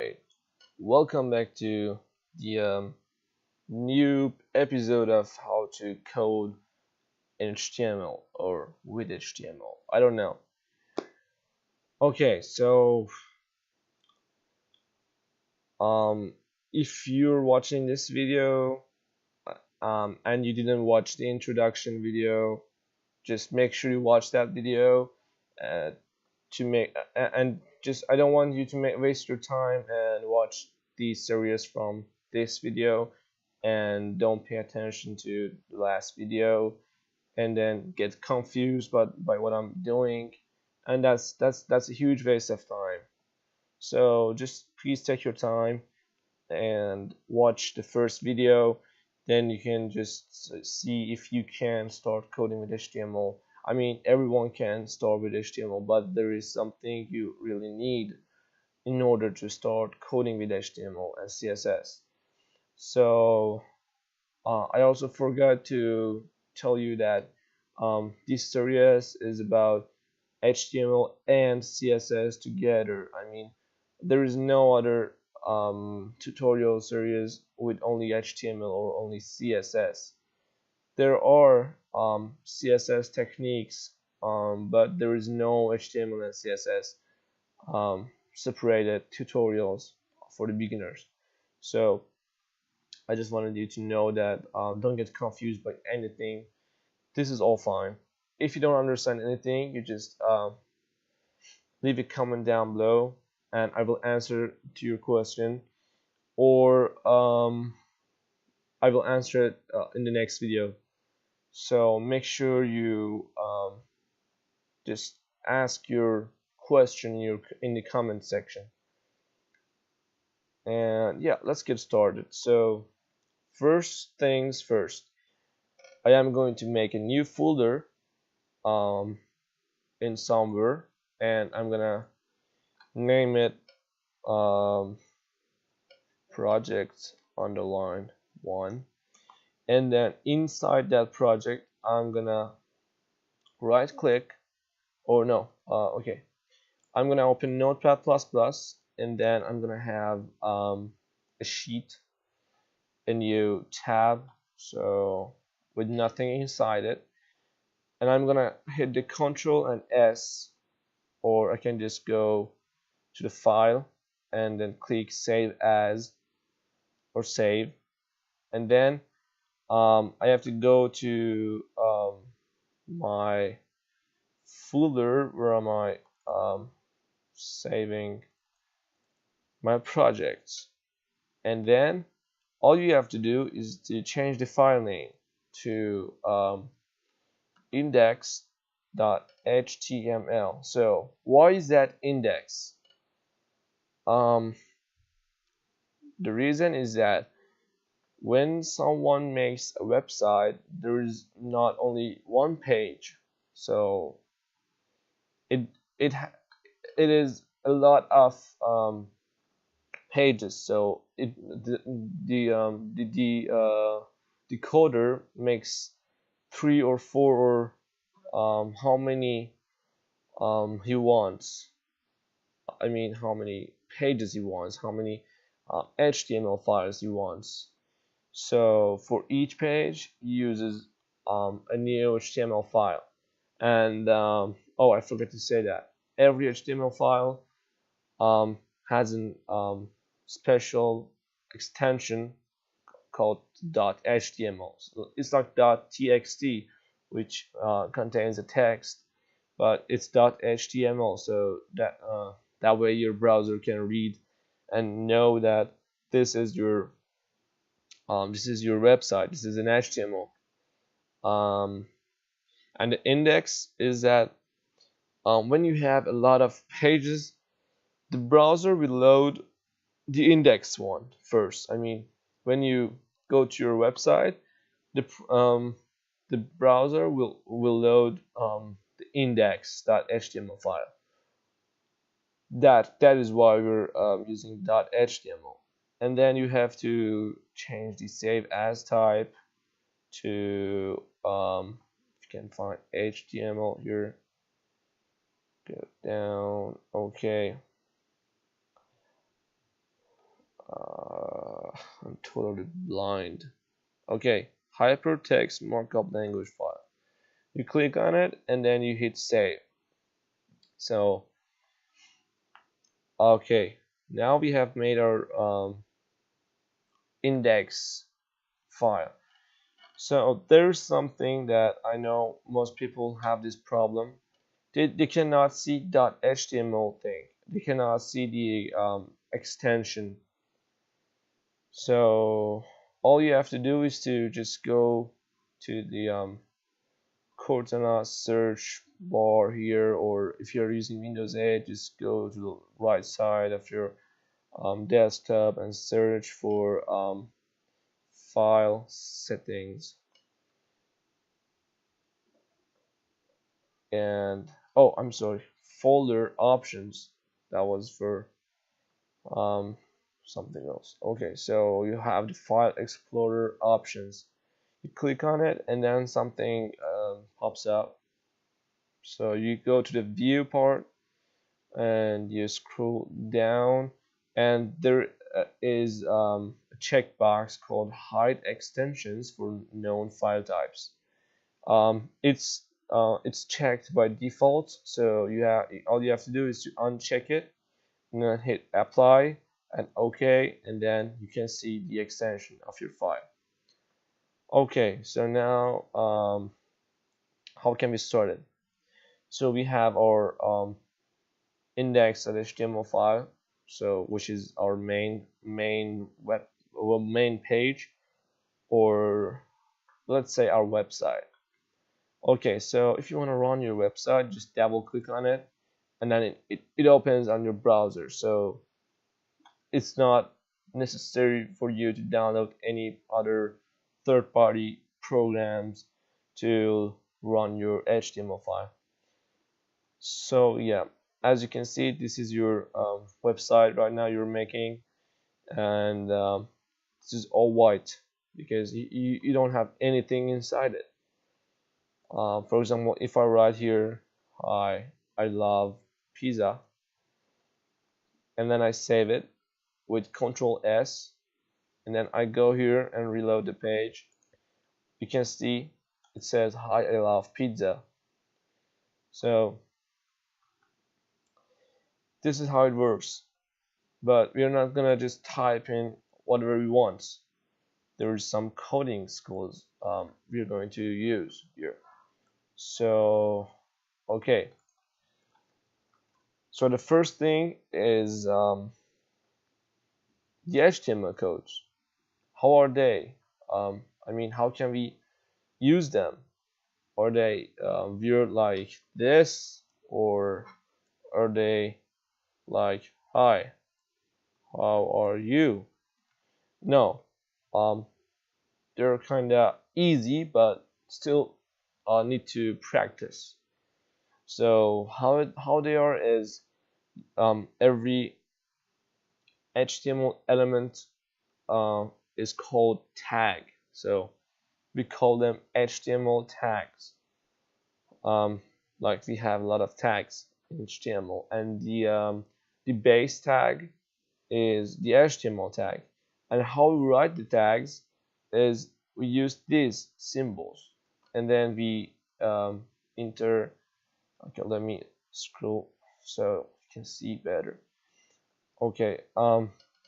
Hey, welcome back to the new episode of how to code in HTML or with HTML. I don't know. Okay, so um, if you're watching this video and you didn't watch the introduction video, just make sure you watch that video uh, to make and just I don't want you to waste your time and watch the series from this video and don't pay attention to the last video and then get confused by what I'm doing, and that's a huge waste of time. So just please take your time and watch the first video, then you can just see if you can start coding with HTML. I mean, everyone can start with HTML, but there is something you really need in order to start coding with HTML and CSS. So I also forgot to tell you that this series is about HTML and CSS together. I mean, there is no other tutorial series with only HTML or only CSS. There are CSS techniques, but there is no HTML and CSS separated tutorials for the beginners. So I just wanted you to know that don't get confused by anything. This is all fine. If you don't understand anything, you just leave a comment down below and I will answer to your question, or I will answer it in the next video. So make sure you just ask your question in the comment section. And yeah, let's get started. So first things first, I am going to make a new folder um, in somewhere, and I'm gonna name it um, project underline one, and then inside that project I'm gonna right click, or no, okay, I'm gonna open Notepad++, and then I'm gonna have a sheet, a new tab, so with nothing inside it, and I'm gonna hit the Control and S, or I can just go to the file and then click save as or save, and then I have to go to my folder where am I saving my projects, and then all you have to do is to change the file name to index.html. So why is that index? Um, the reason is that when someone makes a website, there is not only one page, so it it it is a lot of pages. So the decoder makes three or four or how many he wants. I mean, how many pages he wants, how many HTML files he wants. So for each page, he uses a new HTML file. And oh, I forgot to say that every HTML file has an special extension called .html. So it's like .txt, which contains a text, but it's .html, so that way your browser can read and know that this is your website. This is an HTML. And the index is that when you have a lot of pages, the browser will load the index one first. I mean, when you go to your website, the browser will load the index.html file. That is why we're using .html. And then you have to change the save as type to if you can find HTML here, go down, okay, I'm totally blind. Okay, hypertext markup language file. You click on it and then you hit save. So okay, now we have made our index file. So there's something that I know most people have this problem. They cannot see .html thing. They cannot see the extension. So all you have to do is to just go to the Cortana search bar here, or if you're using Windows 8, just go to the right side of your desktop and search for file settings. And oh, I'm sorry, folder options. That was for um, something else. Okay, so you have the file explorer options. You click on it and then something pops up. So you go to the view part and you scroll down, and there is a checkbox called hide extensions for known file types. It's checked by default, so all you have to do is to uncheck it and then hit apply and OK, and then you can see the extension of your file. Okay, so now how can we start it? So we have our index.html file, so which is our main page, or let's say our website. Okay, so if you want to run your website, just double click on it and then it opens on your browser. So it's not necessary for you to download any other third-party programs to run your HTML file. So yeah, as you can see, this is your website right now you're making, and this is all white because you don't have anything inside it. For example, if I write here, I love pizza, and then I save it with Control S, and then I go here and reload the page, you can see it says hi, I love pizza. So this is how it works, but we're not gonna just type in whatever we want. There is some coding skills we're going to use here. So okay, so the first thing is the HTML codes. How are they? I mean, how can we use them? Are they weird like this, or are they like hi, how are you? No, they're kind of easy, but still need to practice. So how they are is every HTML element is called tag. So we call them HTML tags. Like we have a lot of tags in HTML, and the base tag is the HTML tag. And how we write the tags is we use these symbols, and then we enter. Okay, let me scroll so you can see better. Okay,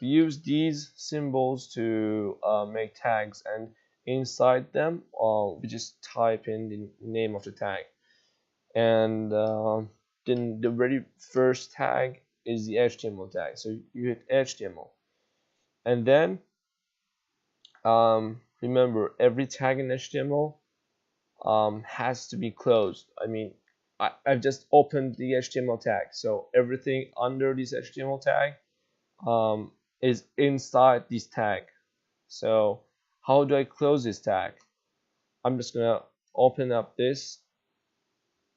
we use these symbols to make tags, and inside them we just type in the name of the tag, and then the very first tag is the HTML tag. So you hit HTML, and then remember, every tag in HTML has to be closed. I mean, I've just opened the HTML tag, so everything under this HTML tag is inside this tag. So how do I close this tag? I'm just gonna open up this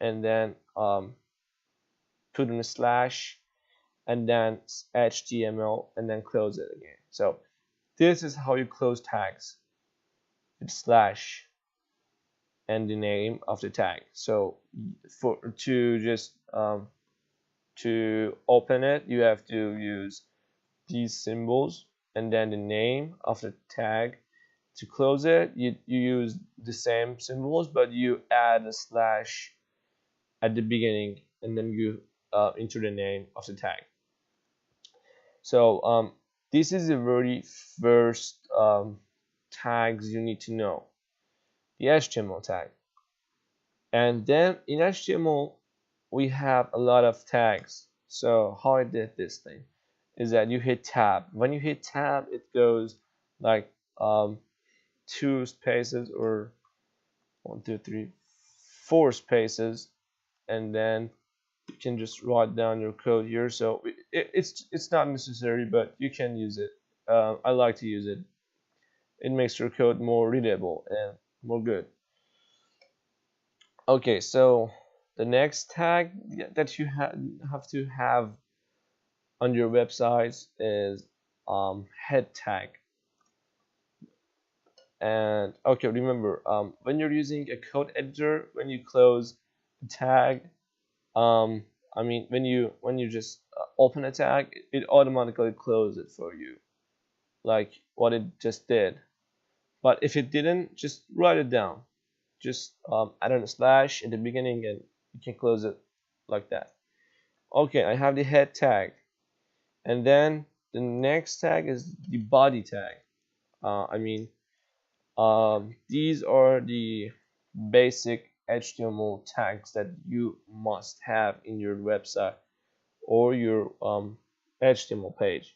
and then put in a slash and then HTML and then close it again. So this is how you close tags with slash and the name of the tag. So to open it, you have to use these symbols, and then the name of the tag. To close it, you use the same symbols, but you add a slash at the beginning, and then you enter the name of the tag. So this is the very first tags you need to know, the HTML tag. And then in HTML, we have a lot of tags. So how I did this thing is that you hit tab. When you hit tab, it goes like 2 spaces, or 1, 2, 3, 4 spaces, and then you can just write down your code here. So it's not necessary, but you can use it. I like to use it. It makes your code more readable and more good. Okay, so the next tag that you have to have on your website is head tag. And okay, remember, when you're using a code editor, when you close a tag, I mean, when you just open a tag, it automatically closes it for you, like what it just did. But if it didn't, just write it down. Just add a slash in the beginning, and you can close it like that. Okay, I have the head tag, and then the next tag is the body tag. I mean, these are the basic HTML tags that you must have in your website or your HTML page.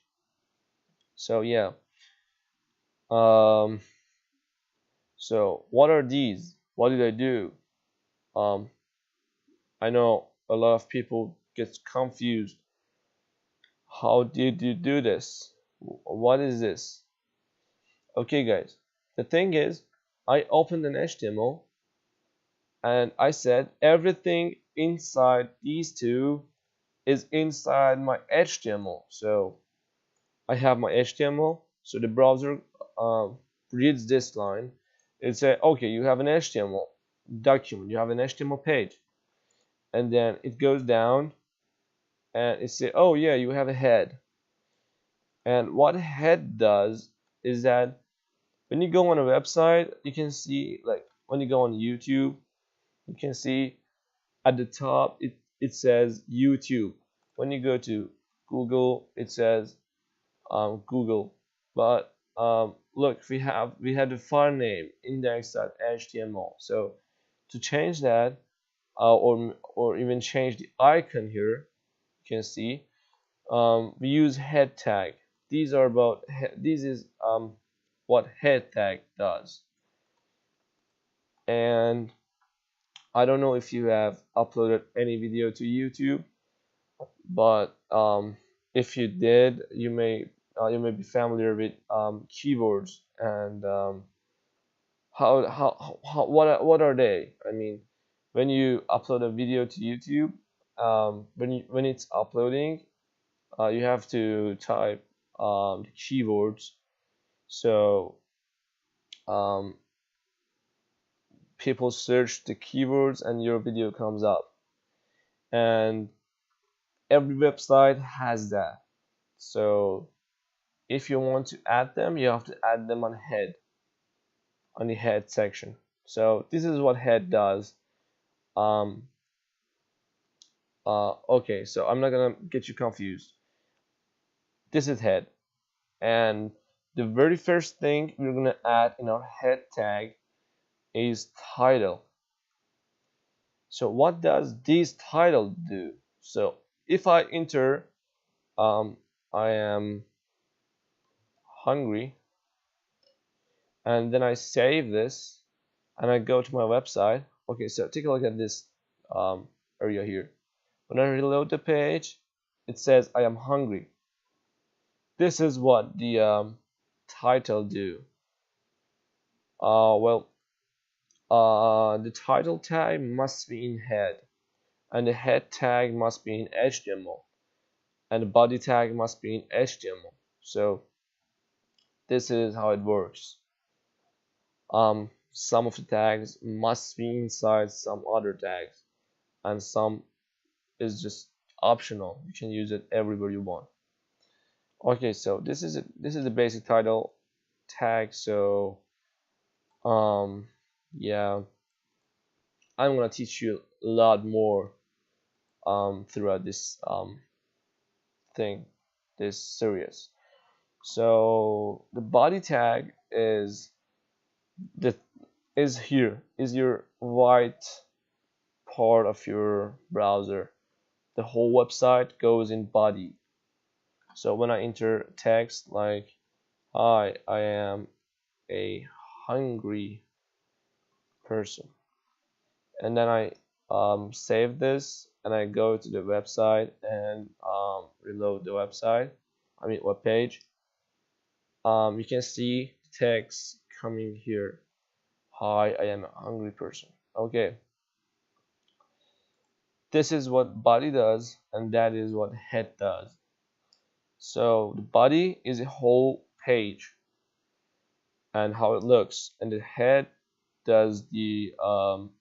So yeah, so what are these? What did I do? I know a lot of people get confused. How did you do this? What is this? Okay guys, the thing is, I opened an HTML and I said everything inside these two is inside my HTML. So I have my HTML, so the browser reads this line. It says, okay, you have an HTML document, you have an HTML page, and then it goes down and it says, oh yeah, you have a head. And what head does is that when you go on a website, you can see, like when you go on YouTube, you can see at the top it says YouTube. When you go to Google, it says Google. But look, we have the file name index.html. So to change that, or even change the icon here, you can see we use head tag. These are about this is what head tag does. And I don't know if you have uploaded any video to YouTube, but if you did, you may be familiar with keywords and what are they? I mean, when you upload a video to YouTube, when it's uploading, you have to type the keywords. So um, people search the keywords and your video comes up. And every website has that. So if you want to add them, you have to add them on the head section. So this is what head does. Okay, so I'm not gonna get you confused. This is head, and the very first thing we're gonna add in our head tag is title. So what does this title do? So if I enter I am hungry, and then I save this and I go to my website. Okay, so take a look at this area here. When I reload the page, it says I am hungry. This is what the title do. The title tag must be in head, and the head tag must be in HTML, and the body tag must be in HTML. So this is how it works. Some of the tags must be inside some other tags, and some is just optional. You can use it everywhere you want. Okay, so this is the basic title tag. So yeah, I'm gonna teach you a lot more throughout this thing, this series. So the body tag the is here, is your white part of your browser. The whole website goes in body. So when I enter text like, hi, I am a hungry person, and then I save this and I go to the website and reload the website, I mean web page, you can see text coming here. Hi, I am a hungry person. Okay, this is what body does, and that is what head does. So the body is a whole page and how it looks, and the head does the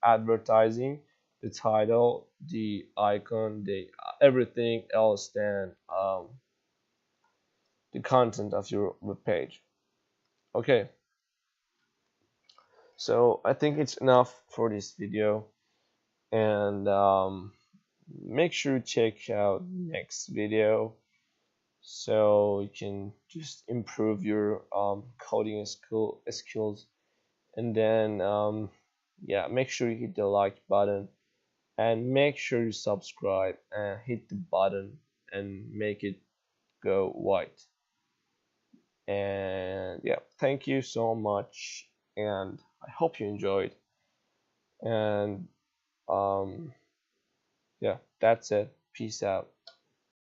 advertising, the title, the icon, the everything else than the content of your web page. Okay, so I think it's enough for this video, and make sure to check out next video so you can just improve your coding skills. And then yeah, make sure you hit the like button, and make sure you subscribe and hit the button and make it go white. And yeah, thank you so much, and I hope you enjoyed. And yeah, that's it. Peace out.